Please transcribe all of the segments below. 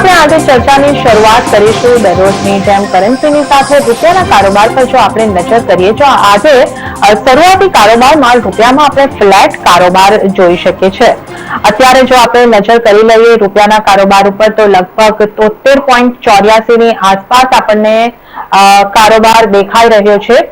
આપણે આજે ચર્ચાની શરૂઆત કરીશું દરરોજની જેમ કરન્સીની સાથે રૂપિયાના કારોબાર પર જો આપણે નજર કરીએ તો આજે શરૂઆતી કારોબારમાં રૂપિયામાં આપણે ફ્લેટ કારોબાર જોઈ શકીએ છીએ। અત્યારે જો આપણે નજર કરી લઈએ રૂપિયાના કારોબાર ઉપર તો લગભગ 73.84 ની આસપાસ આપણને કારોબાર દેખાઈ રહ્યો છે।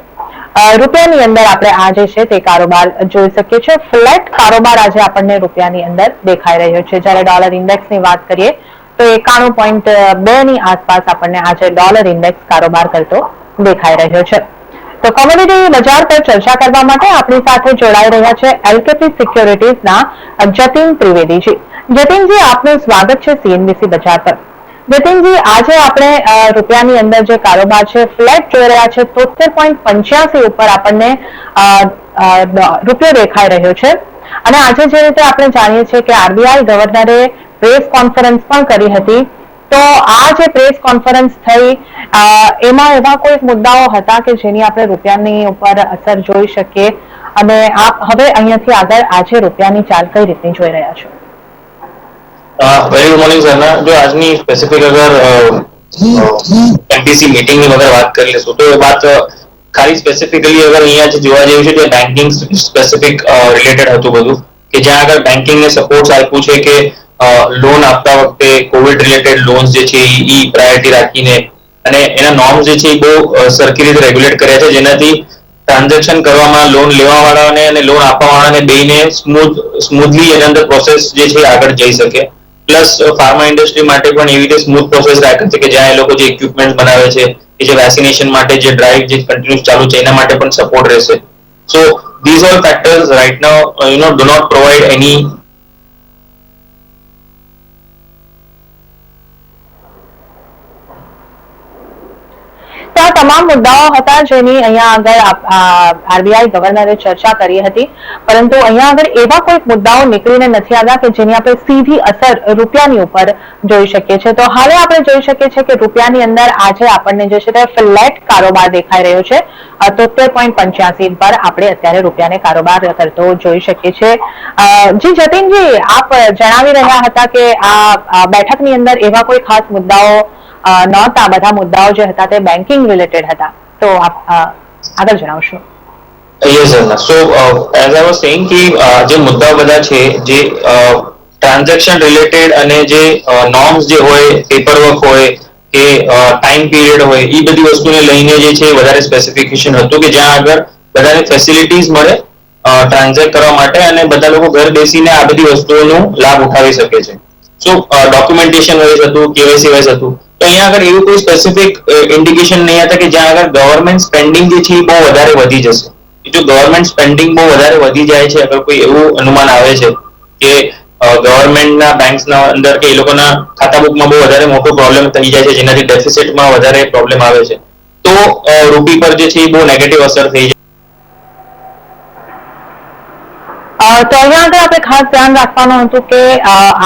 રૂપિયાની અંદર આપણે આજે છે તે કારોબાર જોઈ શકીએ છીએ। ફ્લેટ કારોબાર આજે આપણને રૂપિયાની અંદર દેખાઈ રહ્યો છે। જ્યારે ડોલર ઇન્ડેક્સની વાત કરીએ તો 91.2 ની આસપાસ આપણને આજે ડોલર ઇન્ડેક્સ કારોબાર કરતો દેખાઈ રહ્યો છે। તો કોમોડિટી બજાર પર ચર્ચા કરવા માટે આપણી સાથે જોડાઈ રહ્યા છે એલકેપી સિક્યોરિટીઝના જતીન ત્રિવેદીજી। જતીનજી, આપનું સ્વાગત છે સીએનબીસી બજાર પર। જતીનજી, આજે આપણે રૂપિયાની અંદર જે કારોબાર છે ફ્લેટ જોઈ રહ્યા છે 73.85 ઉપર આપણને રૂપિયો દેખાઈ રહ્યો છે અને આજે જે રીતે આપણે જાણીએ છીએ કે આરબીઆઈ ગવર્નરે પ્રેસ કોન્ફરન્સ પણ કરી હતી, તો આ જે પ્રેસ કોન્ફરન્સ થઈ એમાં એવા કોઈ મુદ્દાઓ હતા કે જેની આપણે રૂપિયાની ઉપર અસર જોઈ શકીએ અને આપ હવે અહીંયાથી આગળ આજે રૂપિયાની ચાલ કઈ રીતની જોઈ રહ્યા છો? વેરી ગુડ મોર્નિંગ સરના। જો આજની સ્પેસિફિક અગર એમપીસી મીટિંગ ની વગર વાત કરી લેશું તો એ વાત ખાલી સ્પેસિફિકલી અગર અહીંયા જ જોવા જેવું છે કે બેન્કિંગ સ્પેસિફિક રિલેટેડ હતું બધું, કે જ્યાં આગળ બેન્કિંગ ને સપોર્ટ આપ્યું છે કે લોન આપતા વખતે કોવિડ રિલેટેડ લોન્સ જે છે એ પ્રાયોરિટી રાખીને અને એના નોર્મ્સ જે છે એ બહુ સરખી રીતે રેગ્યુલેટ કર્યા છે, જેનાથી ટ્રાન્ઝેક્શન કરવામાં લોન લેવાવાળાને અને લોન આપવાવાળાને બેયને સ્મૂથલી એની અંદર પ્રોસેસ જે છે આગળ જઈ શકે। પ્લસ ફાર્મા ઇન્ડસ્ટ્રી માટે પણ એવી રીતે સ્મૂથ પ્રોસેસ રાખે છે કે જ્યાં એ લોકો જે ઇક્વિપમેન્ટ બનાવે છે કે જે વેક્સિનેશન માટે જે ડ્રાઈવ જે કન્ટિન્યુઅસ ચાલુ છે એના માટે પણ સપોર્ટ રહેશે। સો these all factors right now do not provide any તમામ મુદ્દાઓ હતા જેની અહીંયા આગળ આરબીઆઈ ગવર્નરે ચર્ચા કરી હતી, પરંતુ અહીંયા આગળ એવા કોઈ મુદ્દાઓ નીકળીને નથી આવ્યા કે જેની આપણે સીધી અસર રૂપિયાની ઉપર જોઈ શકીએ છીએ। તો હવે આપણે જોઈ શકીએ છીએ કે રૂપિયાની અંદર આજે આપણને જે છે તે ફ્લેટ કારોબાર દેખાઈ રહ્યો છે। 73.85 પર આપણે અત્યારે રૂપિયાને કારોબાર કરતો જોઈ શકીએ છીએ। જી જતીનજી, આપ જણાવી રહ્યા હતા કે આ બેઠકની અંદર એવા કોઈ ખાસ મુદ્દાઓ નહોતા, બધા મુદ્દાઓ જે હતા તે બેન્કિંગ રિલેટેડ હતા, તો આપ આગળ જણાવશો? Yes sir. So as I was saying કે જે મુદ્દાઓ બધા છે જે ટ્રાન્ઝેક્શન રિલેટેડ અને જે નોર્મ્સ જે હોય, પેપરવર્ક હોય કે ટાઈમ પીરિયડ હોય, એ બધી વસ્તુને લઈને જે છે વધારે સ્પેસિફિકેશન હતું કે જ્યાં આગળ બધાને ફેસિલિટીઝ મળે ટ્રાન્ઝેક્ટ કરવા માટે અને બધા લોકો ઘર બેસીને આ બધી વસ્તુઓનો લાભ ઉઠાવી શકે છે। સો ડોક્યુમેન્ટેશન વાઇઝ હતું, કેવાયસી વાઇઝ હતું, તો અહીંયા આગળ એવું કોઈ સ્પેસિફિક ઇન્ડિકેશન નહીં હતા કે જ્યાં આગળ ગવર્મેન્ટ સ્પેન્ડિંગ જે છે એ બહુ વધારે વધી જશે। જો ગવર્મેન્ટ સ્પેન્ડિંગ બહુ વધારે વધી જાય છે, અગર કોઈ એવું અનુમાન આવે છે કે ગવર્મેન્ટના બેંક્સના અંદર કે એ લોકોના ખાતા બુકમાં બહુ વધારે મોટો પ્રોબ્લેમ થઈ જાય છે, જેનાથી ડેફિસિટમાં વધારે પ્રોબ્લેમ આવે છે, તો રૂપી પર જે છે એ બહુ નેગેટિવ અસર થઈ જાય। તો અહીંયા આગળ આપણે ખાસ ધ્યાન રાખવાનું હતું કે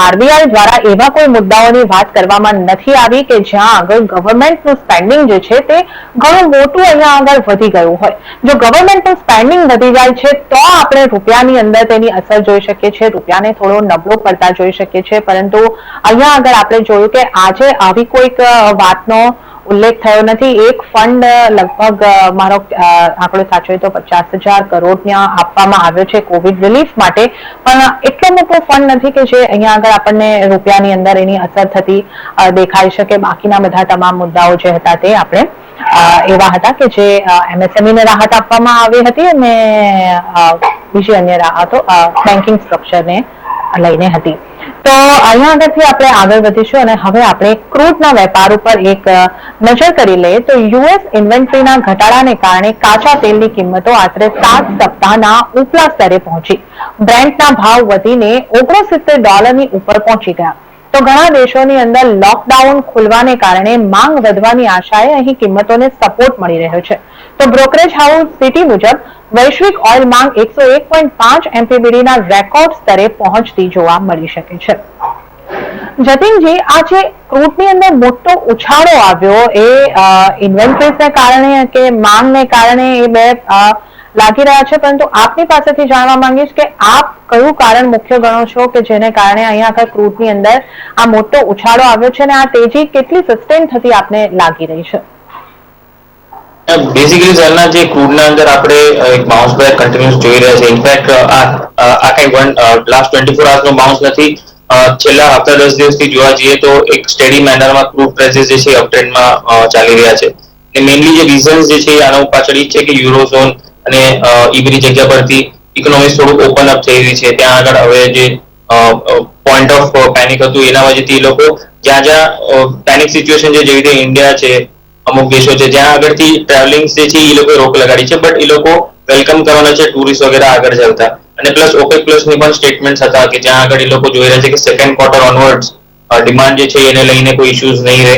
આરબીઆઈ દ્વારા એવા કોઈ મુદ્દાઓની વાત કરવામાં નથી આવી કે જ્યાં આગળ ગવર્મેન્ટનું સ્પેન્ડિંગ જે છે તે ઘણું મોટું અહીંયા આગળ વધી ગયું હોય। જો ગવર્મેન્ટનું સ્પેન્ડિંગ વધી જાય છે તો આપણે રૂપિયાની અંદર તેની અસર જોઈ શકીએ છીએ, રૂપિયાને થોડો નબળો પડતા જોઈ શકીએ છીએ, પરંતુ અહીંયા આગળ આપણે જોયું કે આજે આવી કોઈક વાતનો ઉલ્લેખ થયો નથી। એક ફંડ લગભગ મારો આંકડો સાચો હોય તો 50,000 કરોડના આપવામાં આવ્યો છે કોવિડ રિલીફ માટે, પણ એટલો મોટો ફંડ નથી કે જે અહીંયા આગળ આપણને રૂપિયાની અંદર એની અસર થતી દેખાઈ શકે। બાકીના બધા તમામ મુદ્દાઓ જે હતા તે આપણે એવા હતા કે જે એમએસએમઈને રાહત આપવામાં આવી હતી અને બીજી અન્ય રાહતો બેન્કિંગ સ્ટ્રક્ચરને લઈને હતી। તો અહીંયા આગળથી આપણે આગળ વધીશું અને હવે આપણે ક્રૂડના વેપાર ઉપર એક નજર કરી લઈએ તો યુએસ ઇન્વેન્ટરીના ઘટાડાને કારણે કાચા તેલની કિંમતો આશરે 7 સપ્તાહના ઉપલા સ્તરે પહોંચી। બ્રેન્ટના ભાવ વધીને $69 ઉપર પહોંચી ગયા। તો ઘણા દેશોની અંદર લોકડાઉન ખુલવાને કારણે માંગ વધવાની આશાએ અહીં કિંમતોને સપોર્ટ મળી રહ્યો છે। તો બ્રોકરેજ હાઉસ સિટી મુજબ વૈશ્વિક ઓઇલ માંગ 101.5 એમપીબીડીના રેકોર્ડ સ્તરે પહોંચતી જોવા મળી શકે છે। જતીનજી, આ જે ક્રૂડની અંદર મોટો ઉછાળો આવ્યો એ ઇન્વેન્ટરીઝને કારણે કે માંગને કારણે એ બે લાગી રહ્યા છે, પરંતુ આપની પાસેથી જાણવા માંગીશ કે આપ કયું કારણ મુખ્ય ગણો છો કે જેને કારણે અહીંયા આગળ ક્રૂડની અંદર આ મોટો ઉછાળો આવ્યો છે અને આ તેજી કેટલી સસ્ટેન થતી આપને લાગી રહી છે? બેઝિકલી સરના જે ક્રૂડના અંદર આપણે એક બાઉન્સ બેક કન્ટિન્યુઅસ જોઈ રહ્યા છે. ઇનફેક્ટ આ કઈ લાસ્ટ 24 અવર્સનો બાઉન્સ નથી. છેલ્લા હપ્તા 10 દિવસથી જોવા જઈએ તો એક સ્ટેડી મેનરમાં ક્રૂડ પ્રાઇસીસ જે છે અપટ્રેન્ડમાં ચાલી રહ્યા છે. અને મેઇનલી જે રીઝન્સ જે છે આના પાછળ એ છે કે યુરોઝોન અને એ બધી જગ્યા પરથી ઇકોનોમી થોડું ઓપન અપ થઈ રહી છે. ત્યાં આગળ હવે જે પોઈન્ટ ઓફ પેનિક હતું એના વજહથી એ લોકો જ્યાં પેનિક સિચ્યુએશન જે જેવી રીતે ઇન્ડિયા છે, અમુક દેશો છે જ્યાં આગળથી ટ્રાવેલિંગ જે છે એ લોકો રોક લગાડી છે, બટ એ લોકો વેલકમ કરવાના છે ટુરિસ્ટ વગેરે આગળ જતા. અને પ્લસ ઓપેક પ્લસ ની પણ સ્ટેટમેન્ટ હતા કે જ્યાં આગળ એ લોકો જોઈ રહ્યા છે કે સેકન્ડ ક્વાર્ટર ઓનવર્ડ્સ ડિમાન્ડ જે છે એને લઈને કોઈ ઇશ્યુઝ નહીં રહે.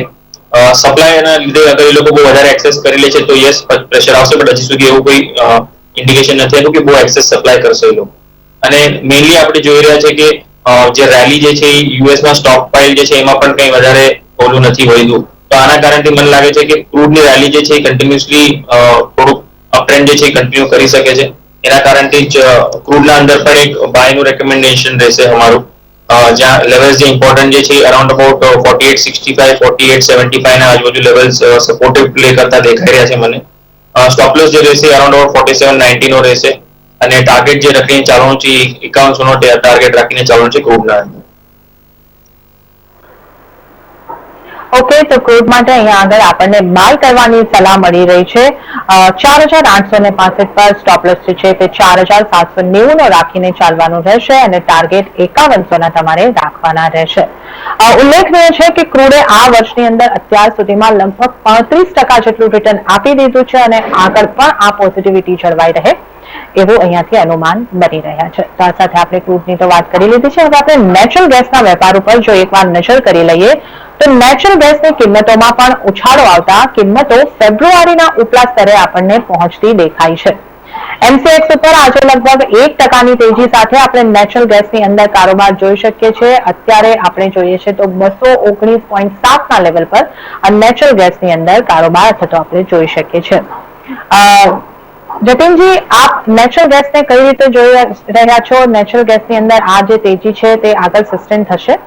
સપ્લાયના લીધે અગર એ લોકો બહુ વધારે એક્સેસ કરી લે છે તો યસ પ્રેશર આવશે, બટ હજી સુધી એવું કોઈ ઇન્ડિકેશન નથી હતું કે બહુ એક્સેસ સપ્લાય કરશે એ લોકો. અને મેઇનલી આપણે જોઈ રહ્યા છે કે જે રેલી જે છે યુએસમાં સ્ટોક પાઇલ જે છે એમાં પણ કંઈ વધારે ઓલું નથી વધ્યું. તો આના કારણથી મને લાગે છે કે ક્રૂડની રેલી જે છે એ કન્ટિન્યુઅસલી થોડુંક અપટ્રેન્ડ જે છે એ કન્ટિન્યુ કરી શકે છે. એના કારણથી જ ક્રૂડના અંદર પણ એક બાયનું રેકમેન્ડેશન રહેશે અમારું, જ્યાં લેવલ્સ જે ઇમ્પોર્ટન્ટ જે છે અરાઉન્ડ અબાઉટ 4865 4875 ના આજુબાજુ લેવલ્સ સપોર્ટિવ પ્લે કરતા દેખાઈ રહ્યા છે મને. સ્ટોપ લોસ જે રહેશે અરાઉન્ડ અબાઉટ 4790 નો રહેશે અને ટાર્ગેટ જે રાખીને ચાલવાનું છે 5100 નો ટાર્ગેટ રાખીને ચાલવાનું છે ક્રૂડના અંદર. ઓકે, તો ક્રૂડ માટે અહીંયા આગળ આપણને બાય કરવાની સલાહ મળી રહી છે. 4865 પર સ્ટોપ લોસ જે છે તે 4790 નો રાખીને ચાલવાનું રહેશે અને ટાર્ગેટ 5100 ના તમારે રાખવાના રહેશે. ઉલ્લેખનીય છે કે ક્રૂડે આ વર્ષની અંદર અત્યાર સુધીમાં લગભગ 35% જેટલું રિટર્ન આપી દીધું છે અને આગળ પણ આ પોઝિટિવિટી જળવાઈ રહે એવું અહીંયાથી અનુમાન બની રહ્યા છે. તો આ સાથે આપણે ક્રૂડની તો વાત કરી લીધી છે. હવે આપણે નેચરલ ગેસના વેપાર ઉપર જો એકવાર નજર કરી લઈએ તો નેચરલ ગેસની કિંમતોમાં પણ ઉછાળો આવતા કિંમતો ફેબ્રુઆરીના ઉપલા સ્તરે આપણને પહોંચતી દેખાય છે. એમસીએક્સ ઉપર આજે લગભગ 1% તેજી સાથે આપણે નેચરલ ગેસની અંદર કારોબાર જોઈ શકીએ છીએ. અત્યારે આપણે જોઈએ છે તો 219.7 ના લેવલ પર નેચરલ ગેસની અંદર કારોબાર થતો આપણે જોઈ શકીએ છીએ. જતીનજી, આપ નેચરલ ગેસને કઈ રીતે જોઈ રહ્યા છો? નેચરલ ગેસની અંદર આ જે તેજી છે તે આગળ સસ્ટેન થશે?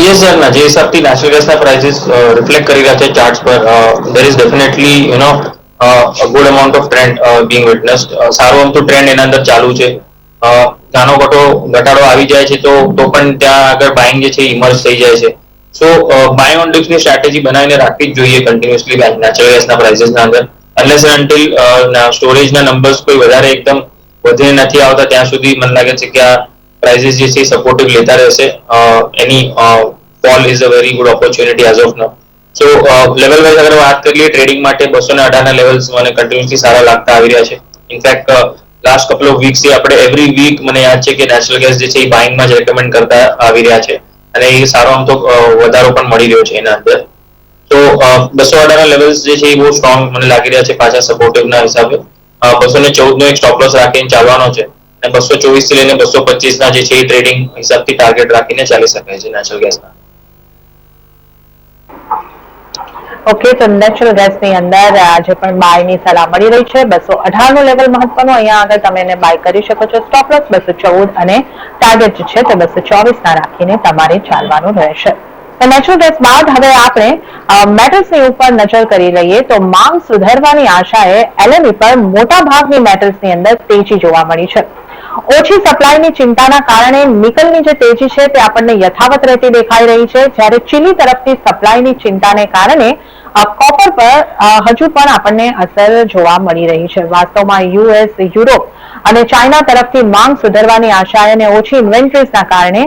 યસ સર, જે હિસાબથી નેચરલ ગેસના પ્રાઇસીસ રિફ્લેક્ટ કરી રહ્યા છે ચાર્ટ્સ પર, there is definitely good amount of trend being witnessed. સારું અમથું ટ્રેન્ડ એના અંદર ચાલુ છે. નાનો ઘટાડો આવી જાય છે તો પણ ત્યાં આગળ બાઇંગ જે છે ઇમર્જ થઈ જાય છે. સો બાય ઓન ડિપ્સની સ્ટ્રેટેજી બનાવીને રાખવી જ જોઈએ કન્ટિન્યુઅસલી નેચરલ ગેસના પ્રાઇસીસના અંદર. અનલેસ અન્ટિલ સ્ટોરેજના નંબર્સ કોઈ વધારે એકદમ વધીને નથી આવતા ત્યાં સુધી મને લાગે છે કે આ પ્રાઇસીસ જે છે સપોર્ટિવ લેતા રહેશે. Any fall is a very good opportunity as of now. So level wise અગર વાત કરીએ ટ્રેડિંગ માટે 218 ના લેવલ્સ મને કન્ટિન્યુઅસલી સારા લાગતા આવી રહ્યા છે. ઇનફેક્ટ લાસ્ટ કપલ ઓફ વીક્સથી આપણે એવરી વીક મને યાદ છે કે નેચરલ ગેસ જે છે એ બાઇંગમાં જ રેકમેન્ડ કરતા આવી રહ્યા છે અને એ સારો આમ તો વધારો પણ મળી રહ્યો છે એના અંદર. તો 218 ના લેવલ્સ જે છે એ બહુ સ્ટ્રોંગ મને લાગી રહ્યા છે પાછા સપોર્ટિવના હિસાબે. 214 નો એક સ્ટોપ લોસ રાખીને ચાલવાનો છે અને 224 થી લઈને 225 ના જે છે એ ટ્રેડિંગ હિસાબથી ટાર્ગેટ રાખીને ચાલી શકાય છે નેચરલ ગેસના. ઓકે, તો નેચરલ ગેસની અંદર આજે પણ બાયની સલાહ મળી રહી છે. 218 નું લેવલ મહત્વનું, અહીંયા આગળ તમે એને બાય કરી શકો છો. સ્ટોપ લોસ 214 અને ટાર્ગેટ જે છે તે 224 ના રાખીને તમારે ચાલવાનું રહેશે. નેચરલ ગેસ બાદ હવે આપણે મેટલ્સની ઉપર નજર કરી લઈએ તો માંગ સુધારવાની આશાએ એલએમઈ પર મોટા ભાગની મેટલ્સની અંદર તેજી જોવા મળી છે. ઓછી સપ્લાયની ચિંતાના કારણે નિકલની જે તેજી છે તે આપણને યથાવત રહેતી દેખાઈ રહી છે, જ્યારે ચીલી તરફથી સપ્લાયની ચિંતાને કારણે કોપર પર હજુ પણ આપણને અસર જોવા મળી રહી છે. વાસ્તવમાં યુએસ, યુરોપ અને ચાઇના તરફથી માંગ સુધારવાની આશાએ અને ઓછી ઇન્વેન્ટરીઝના કારણે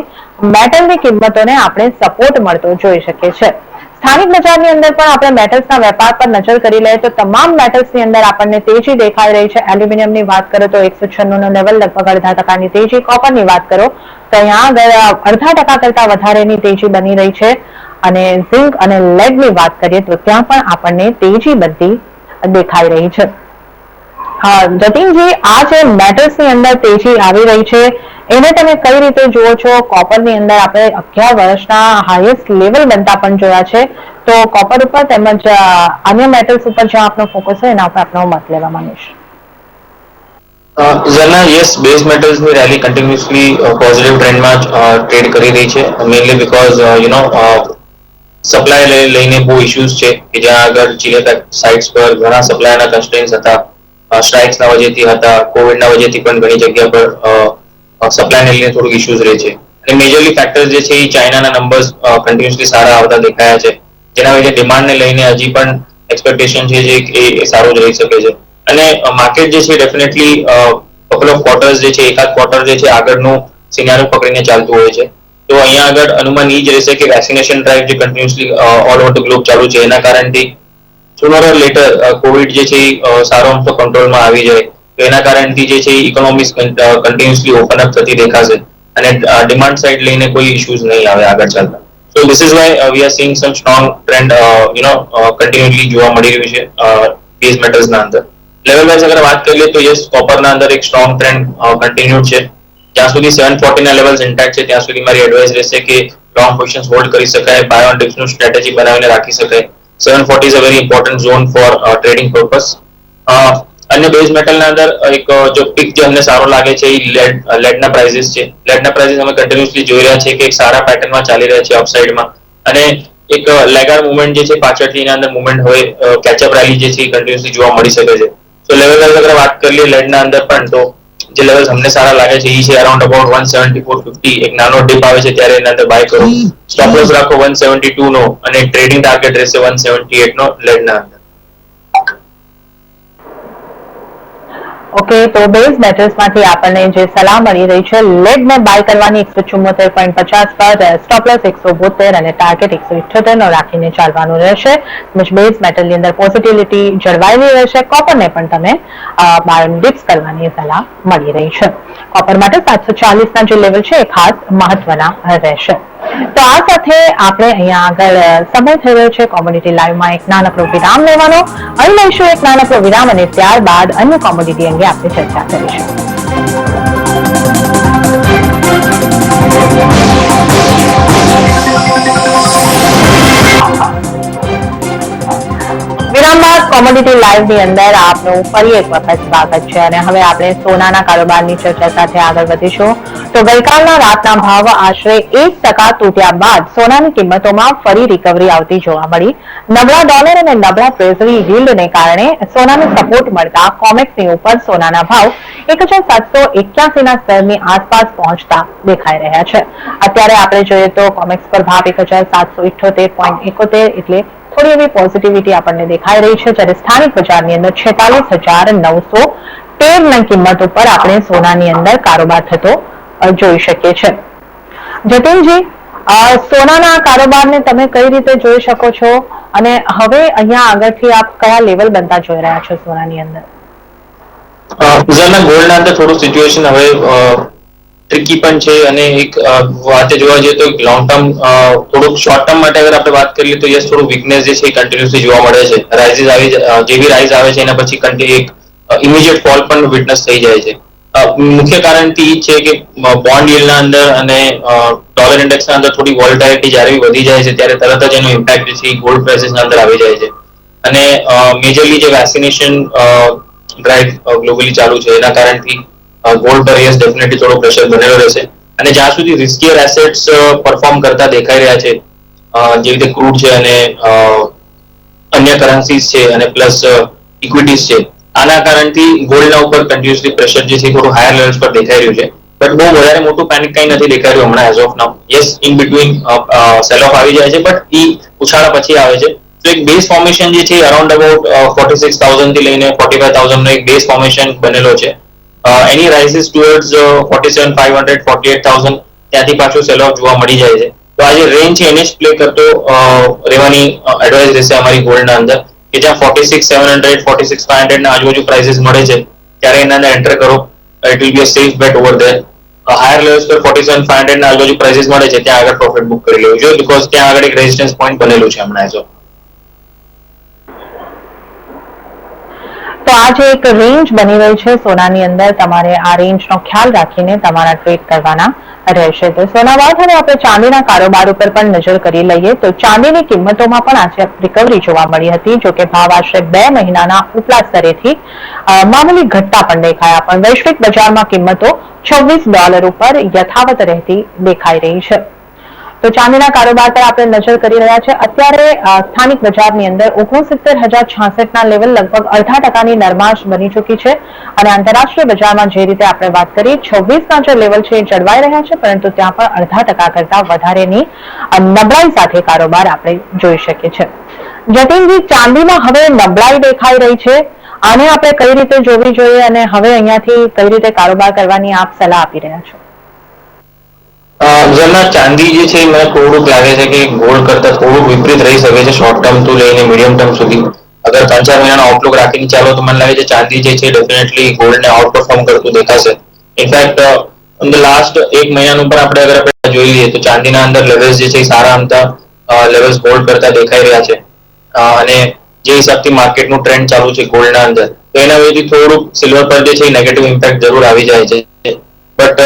મેટલની કિંમતોને આપણે સપોર્ટ મળતો જોઈ શકીએ છીએ. સ્થાનિક બજારની અંદર પણ આપણે મેટલ્સના વેપાર પર નજર કરી લઈએ તો તમામ મેટલ્સની અંદર આપણને તેજી દેખાઈ રહી છે. એલ્યુમિનિયમની વાત કરો તો 196 નો લેવલ, લગભગ 0.5% તેજી. કોપરની વાત કરો તો અહીંયા 0.5% કરતા વધારેની તેજી બની રહી છે અને ઝિંક અને લેડની વાત કરીએ તો ત્યાં પણ આપણને તેજી બનતી દેખાઈ રહી છે. હા જતીનજી, આ જે મેટલ્સની અંદર તેજી આવી રહી છે એને તમે કઈ રીતે જુઓ છો? કોપરની અંદર આપણે 11 વર્ષના હાઈએસ્ટ લેવલ બનતા પણ જોયા છે, તો કોપર ઉપર તેમજ અન્ય મેટલ્સ ઉપર જ્યાં આપનો ફોકસ હોય એના ઉપર આપનો મત લેવા માંગીશ. ઝરના, યસ, બેઝ મેટલ્સ ની રેલી કન્ટિન્યુઅસલી પોઝિટિવ ટ્રેન્ડમાં ટ્રેડ કરી રહી છે, મેઇનલી બીકોઝ સપ્લાય લઈને બહુ ઇશ્યુઝ છે કે જ્યાં આગળ ચીલે સાઇટ્સ પર ઘણા સપ્લાયના કન્સ્ટ્રેન્ટ્સ હતા, સ્ટ્રાઇક્સના વજહથી હતા, કોવિડના વજહથી પણ ઘણી જગ્યા પર સપ્લાયને લઈને થોડું ઇશ્યુઝ રહે છે. અને મેજરલી ફેક્ટર્સ જે છે એ ચાઇનાના નંબર્સ કન્ટિન્યુઅસલી સારા આવતા દેખાયા છે, જેના વજે ડિમાન્ડને લઈને હજી પણ એક્સપેક્ટેશન છે જે એ સારું જ રહી શકે છે. અને માર્કેટ જે છે ડેફિનેટલી કપલ ઓફ ક્વાર્ટર્સ જે છે, એકાદ ક્વાર્ટર જે છે આગળનું સિનારીઓ પકડીને ચાલતું હોય છે. તો અહીંયા આગળ અનુમાન એ જ રહેશે કે વેક્સિનેશન ડ્રાઈવ જે continuously all over the globe ચાલુ છે એના કારણથી સુનર ઓર લેટર કોવિડ જે છે સારો અમથો કંટ્રોલમાં આવી જાય, તો એના કારણથી જે છે ઇકોનોમી કન્ટિન્યુઅસલી ઓપન અપ થતી દેખાશે અને ડિમાન્ડ સાઇડ લઈને કોઈ ઇશ્યુઝ નહીં આવે આગળ ચાલતા. So this is why we are seeing some strong trend continually જોવા મળી રહ્યું છે બેઝ મેટલ્સ ના અંદર. લેવલ વાઇઝ અગર વાત કરીએ તો યસ, કોપર ના અંદર એક સ્ટ્રોંગ ટ્રેન્ડ કન્ટિન્યુડ છે. જ્યાં સુધી 740 ના લેવલ્સ ઇન્ટેક્ટ છે ત્યાં સુધી મારી એડવાઇસ રહેશે કે લોંગ પોઝિશન્સ હોલ્ડ કરી શકાય, બાય ઓન ડિપ્સ નું સ્ટ્રેટેજી બનાવીને રાખી શકાય. 740 is a very important zone for trading purpose. અન્ય બેઝ મેટલના અંદર એક જો પિક જે અમને સારો લાગે છે એ લેડના પ્રાઇસીસ છે. લેડના પ્રાઇસીસ અમે કન્ટિન્યુઅસલી જોઈ રહ્યા છે કે એક સારા પેટર્નમાં ચાલી રહ્યા છે અપસાઇડમાં, અને એક લેગાર મુવમેન્ટ જે છે પાછળથી એના અંદર મુવમેન્ટ હોય, કેચઅપ રેલી જે છે એ કન્ટિન્યુઅસલી જોવા મળી શકે છે. તો લેવલ વાઇઝ અગર વાત કરીએ લેડના અંદર પણ, તો જે લેવલ્સ અમને સારા લાગે છે એ છે અરાઉન્ડ અબાઉટ 174.50, એક નાનો ડિપ આવે છે ત્યારે એના અંદર બાય કરો, સ્ટોપ લોસ રાખો 172 નો, અને ટ્રેડિંગ ટાર્ગેટ રહેશે 178 નો લેડના અંદર. ઓકે, તો બેઝ મેટલ્સમાંથી આપણને જે સલાહ મળી રહી છે, લેડને બાય કરવાની 174.50 પર, સ્ટોપ લોસ 172 અને ટાર્ગેટ 178 નો રાખીને ચાલવાનું રહેશે. બેઝ મેટલની અંદર પોઝિટિવિટી જળવાયેલી રહેશે. કોપરને પણ તમે બાય ડિપ્સ કરવાની સલાહ મળી રહી છે. કોપર માટે 740 ના જે લેવલ છે એ ખાસ મહત્વના રહેશે. તો આ સાથે આપણે અહીંયા આગળ સમય થઈ રહ્યો છે કોમોડિટી લાઈવમાં એક નાનકડો વિરામ લેવાનો. અહીં લઈશું એક નાનકડો વિરામ અને ત્યારબાદ અન્ય કોમોડિટી અંગે આપણે ચર્ચા કરીશું. વિરામ બાદ કોમોડિટી લાઈવ ની અંદર આપનું ફરી એક વખત સ્વાગત છે અને હવે આપણે સોનાના કારોબારની ચર્ચા સાથે આગળ વધીશું. તો ગઈકાલના રાતના ભાવ આશરે 1% તૂટ્યા બાદ સોનાની કિંમતોમાં ફરી રિકવરી આવતી જોવા મળી. નબળા ડોલર અને નબળા ટ્રેઝરી યીલ્ડને કારણે સોનાને સપોર્ટ મળતા કોમેક્સની ઉપર સોનાના ભાવ 1781 ના સ્તરની આસપાસ પહોંચતા દેખાઈ રહ્યા છે. અત્યારે આપણે જોઈએ તો કોમેક્સ પર ભાવ 1778.71, એટલે થોડી એવી પોઝિટિવિટી આપણને દેખાઈ રહી છે, જ્યારે સ્થાનિક બજારની અંદર 46,913 ની કિંમત ઉપર આપણે સોનાની અંદર કારોબાર થતો જોઈ શકીએ છીએ. જતીનજી, સોનાના કારોબારને તમે કઈ રીતે જોઈ શકો છો અને હવે અહીંયા આગળથી આપ કયા લેવલ બનતા જોઈ રહ્યા છો સોનાની અંદર? ગોલ્ડના અંદર થોડું સિચ્યુએશન હવે ટ્રિકી પણ છે, અને એક વાતે જોવા જઈએ તો લોંગ ટર્મ થોડુંક શોર્ટ ટર્મ માટે અગર આપણે વાત કરીએ તો યસ, થોડું વીકનેસ જે છે એ કન્ટિન્યુઅસલી જોવા મળે છે. રાઇઝિસ આવી જેવી રાઇઝ આવે છે એના પછી એક ઇમિડિયેટ ફોલ પણ વિટનેસ થઈ જાય છે. મુખ્ય કારણ એ છે કે બોન્ડ યીલ્ડના અંદર અને ડોલર ઇન્ડેક્સના અંદર થોડી વોલેટિલિટી જ્યારે વધી જાય છે ત્યારે તરત જ એનો ઇમ્પેક્ટ જે છે ગોલ્ડ પ્રાઇસીસના અંદર આવી જાય છે. અને મેજરલી જે વેક્સિનેશન ડ્રાઈવ ગ્લોબલી ચાલુ છે એના કારણથી ગોલ્ડ પર યસ ડેફિનેટલી થોડો પ્રેશર બનેલો રહેશે. અને જ્યાં સુધી રિસ્કીયર એસેટ્સ પરફોર્મ કરતા દેખાઈ રહ્યા છે, જેવી રીતે ક્રૂડ છે અને અન્ય કરન્સીઝ છે અને પ્લસ ઇક્વિટીઝ છે, આના કારણથી ગોલ્ડના ઉપર કન્ટિન્યુઅસલી પ્રેશર જે છે થોડું હાયર લેવલ્સ પર દેખાઈ રહ્યું છે. બટ બહુ વધારે મોટું પેનિક કઈ નથી દેખાઈ રહ્યું હમણાં as of now. Yes, in between cell of આવી જાય છે, બટ ઈ ઉછાળા પછી આવે છે. તો એક બેઝ ફોર્મેશન જે છે અરાઉન્ડ અબાઉટ 46,000 થી લઈને 45,000 નો એક બેઝ ફોર્મેશન બનેલો છે. એની રાઇઝિસ ટુવર્ડ્સ 47,500 48,000 ત્યાંથી પાછું સેલ ઓફ જોવા મળી જાય છે. તો આ જે રેન્જ છે એને જ પ્લે કરતો રહેવાની એડવાઇસ રહેશે અમારી ગોલ્ડના અંદર, કે જ્યાં 46,700 46,500 ના આજુબાજુ પ્રાઇસીસ મળે છે ત્યારે એના અંદર એન્ટર કરો. It will be a safe bet over there. Higher levels પર 47,500 ના આજુબાજુ પ્રાઇસીસ મળે છે ત્યાં આગળ પ્રોફિટ બુક કરી લેવું જોઈએ, બીકોઝ ત્યાં આગળ એક રેઝિસ્ટન્સ પોઈન્ટ બનેલું છે હમણાં. તો આ જે એક રેન્જ બની રહી છે સોનાની અંદર, તમારે આ રેન્જનો ખ્યાલ રાખીને તમારા ટ્રેડ કરવાના રહેશે. તો સોના બાદ હવે આપણે ચાંદીના કારોબાર ઉપર પણ નજર કરી લઈએ તો ચાંદીની કિંમતોમાં પણ આજે રિકવરી જોવા મળી હતી. જો કે ભાવ આશરે 2 મહિનાના ઉપલા સ્તરેથી મામૂલી ઘટતા પણ દેખાયા, પણ વૈશ્વિક બજારમાં કિંમતો $26 ઉપર યથાવત રહેતી દેખાઈ રહી છે. તો ચાંદીના કારોબાર પર આપણે નજર કરી રહ્યા છે. અત્યારે સ્થાનિક બજારની અંદર 69,066 ના લેવલ લગભગ 0.5% નરમાશ બની ચૂકી છે અને આંતરરાષ્ટ્રીય બજારમાં જે રીતે આપણે વાત કરી 26 ના જે લેવલ છે એ જળવાઈ રહ્યા છે, પરંતુ ત્યાં પણ 0.5% કરતા વધારેની નબળાઈ સાથે કારોબાર આપણે જોઈ શકીએ છીએ. જતીનજી, ચાંદીમાં હવે નબળાઈ દેખાઈ રહી છે, આને આપણે કઈ રીતે જોવી જોઈએ અને હવે અહીંયાથી કઈ રીતે કારોબાર કરવાની આપ સલાહ આપી રહ્યા છો? જેમાં ચાંદી જે છે મને થોડુંક લાગે છે કે ગોલ્ડ કરતા થોડુંક વિપરીત રહી શકે છે શોર્ટ ટર્મ થી લઈને મીડિયમ ટર્મ સુધી. અગર 3-4 મહિનાનો આઉટલુક રાખીને ચાલો તો મને લાગે છે ચાંદી જે છે ડેફિનેટલી ગોલ્ડને આઉટપરફોર્મ કરતું દેખાશે. ઇનફેક્ટ ઇન ધ લાસ્ટ 1 મહિનાનું પણ આપણે જોઈ લઈએ તો ચાંદીના અંદર લેવલ્સ જે છે સારા અમતા લેવલ્સ હોલ્ડ કરતા દેખાઈ રહ્યા છે અને જે હિસાબથી માર્કેટનું ટ્રેન્ડ ચાલુ છે ગોલ્ડના અંદર, તો એના વજહથી થોડુંક સિલ્વર પર જે છે નેગેટિવ ઇમ્પેક્ટ જરૂર આવી જાય છે. But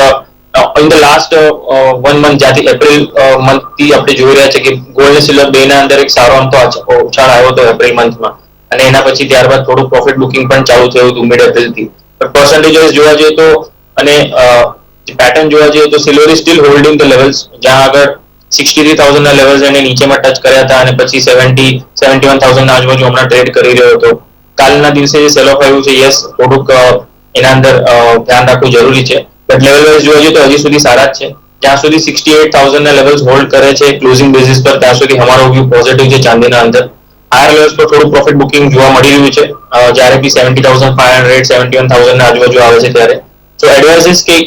in the last 1 month જ્યાંથી એપ્રિલ મંથથી આપણે જોઈ રહ્યા છે કે ગોલ્ડ અને સિલ્વર બેના અંદર એક સારો અમથો ઉછાળ આવ્યો હતો એપ્રિલ મંથમાં, અને એના પછી ત્યારબાદ થોડું પ્રોફિટ બુકિંગ પણ ચાલુ થયું હતું મિડ એપ્રિલથી. બટ પર્સન્ટેજ જોવા જઈએ તો અને પેટર્ન જોવા જઈએ તો silver is still holding the levels, જ્યાં આગળ 63,000 ના લેવલ્સ એને નીચેમાં ટચ કર્યા હતા અને પછી 71,000 ના આજુબાજુ હમણાં ટ્રેડ કરી રહ્યો હતો. કાલના દિવસે જે સેલ ઓફ આવ્યું છે, યસ થોડુંક એના અંદર ધ્યાન રાખવું જરૂરી છે. બટ લેવલ વાઇઝ જોવા જઈએ તો હજી સુધી સારા જ છે. જ્યાં સુધી 68,000 ના લેવલ્સ હોલ્ડ કરે છે ક્લોઝિંગ બેસિસ પર, ત્યાં સુધી અમારો વ્યૂ પોઝિટિવ છે ચાંદીના અંદર. હાયર લેવલ્સ પર થોડું પ્રોફિટ બુકિંગ જોવા મળી રહ્યું છે, જ્યારે બી 70,500 71,000 ના આજુબાજુ આવે છે ત્યારે. તો એડવાઇસ ઇઝ કે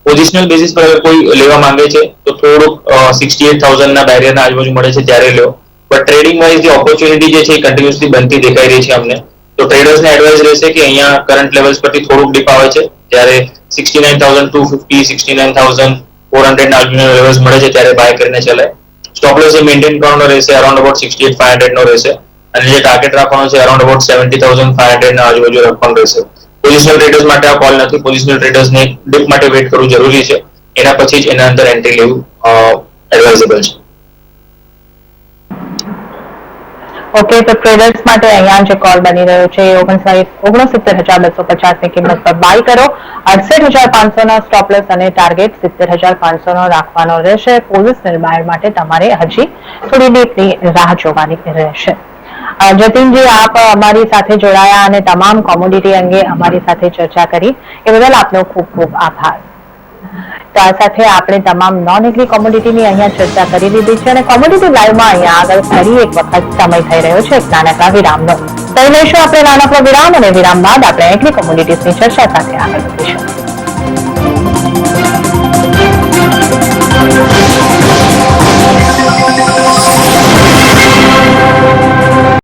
પોઝિશનલ બેસિસ પર અગર કોઈ લેવા માંગે છે તો થોડુંક 68,000 ના બેરિયરના આજુબાજુ મળે છે ત્યારે લો. બટ ટ્રેડિંગ વાઇઝ જે ઓપોર્ચ્યુનિટી જે છે એ કન્ટિન્યુઅસલી બનતી દેખાઈ રહી છે અમને. તો ટ્રેડર્સને એડવાઇસ રહેશે કે અહીંયા કરંટ લેવલ્સ પરથી થોડુંક ડીપ આવે છે, ત્યારે 69,250 69,400 ના આજુબાજુના લેવલ્સ મળે છે ત્યારે બાય કરીને ચલાય. સ્ટોપ લોસ એ મેન્ટેન કરવાનો રહેશે, અરાઉન્ડ અબાઉટ 68,500 નો રહેશે, અને જે ટાર્ગેટ રાખવાનો છે અરાઉન્ડ અબાઉટ 70,500 ના આજુબાજુ રાખવાનું રહેશે. પોઝિશનલ ટ્રેડર્સ માટે આ કોલ નથી. પોઝિશનલ ટ્રેડર્સને ડીપ માટે વેટ કરવું જરૂરી છે, એના પછી જ એના અંદર એન્ટ્રી લેવું એડવાઇઝેબલ છે. ઓકે, તો ટ્રેડર્સ માટે અહીંયા જે કોલ બની રહ્યો છે 69,250 ની કિંમત પર બાય કરો. 68,500 ના સ્ટોપ લોસ અને ટાર્ગેટ 70,500 નો રાખવાનો રહેશે. પોઝિશનલ બાયર માટે તમારે હજી થોડી ડીપની રાહ જોવાની રહેશે. જતીનજી, આપ અમારી સાથે જોડાયા અને તમામ કોમોડિટી અંગે અમારી સાથે ચર્ચા કરી એ બદલ આપનો ખૂબ ખૂબ આભાર. તો આ સાથે આપણે તમામ નોન એગ્રી કોમોડિટીની અહીંયા ચર્ચા કરી લીધી છે અને કોમોડિટી લાઈવમાં અહીંયા આગળ ફરી એક વખત સમય થઈ રહ્યો છે એક નાનકડા વિરામનો. તો લઈશું આપણે નાનકડો વિરામ અને વિરામ બાદ આપણે એગ્રી કોમોડિટીઝની ચર્ચા સાથે આગળ વધીશું.